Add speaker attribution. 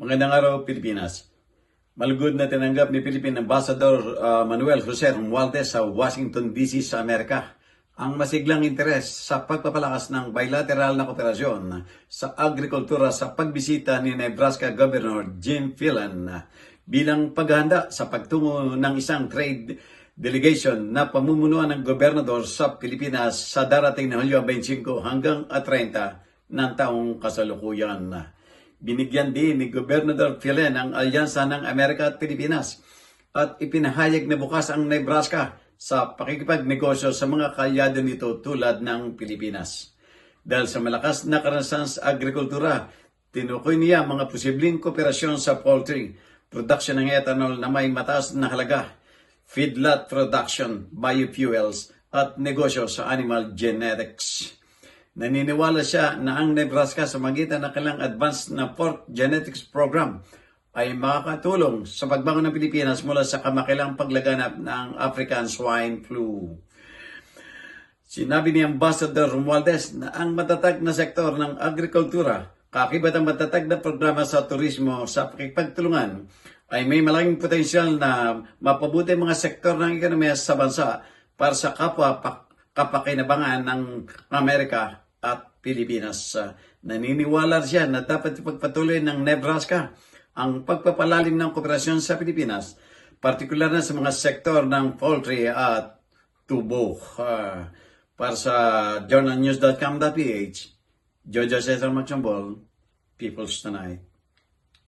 Speaker 1: Magandang araw, Pilipinas. Malugod na tinanggap ni Philippine Ambassador Manuel Jose Romualdez sa Washington, D.C. sa Amerika ang masiglang interes sa pagpapalakas ng bilateral na kooperasyon sa agrikultura sa pagbisita ni Nebraska Governor Jim Phelan bilang paghahanda sa pagtungo ng isang trade delegation na pamumunuan ng gobernador sa Pilipinas sa darating na Hulyo 25 hanggang 30 ng taong kasalukuyan. Binigyan din ni Gobernador Phelan ang alyansa ng Amerika at Pilipinas at ipinahayag na bukas ang Nebraska sa pakikipagnegosyo sa mga kaalyado nito tulad ng Pilipinas. Dahil sa malakas na karanasan sa agrikultura, tinukoy niya mga posibleng kooperasyon sa poultry, production ng ethanol na may mataas na halaga, feedlot production, biofuels, at negosyo sa animal genetics. Naniniwala siya na ang Nebraska sa magitan ng kanilang advanced na pork genetics program ay makakatulong sa pagbangon ng Pilipinas mula sa kamakilang paglaganap ng African swine flu. Sinabi ni Ambassador Romualdez na ang matatag na sektor ng agrikultura, kakibat ang matatag na programa sa turismo sa pakipagtulungan, ay may malaking potensyal na mapabuti mga sektor ng ekonomiya sa bansa para sa kapakinabangan ng Amerika at Pilipinas. Naniniwala siya na dapat ipagpatuloy ng Nebraska ang pagpapalalim ng kooperasyon sa Pilipinas, partikular na sa mga sektor ng poultry at tubo. Para sa journalnews.com.ph, Jojo Cesar Machambol, People's Tonight.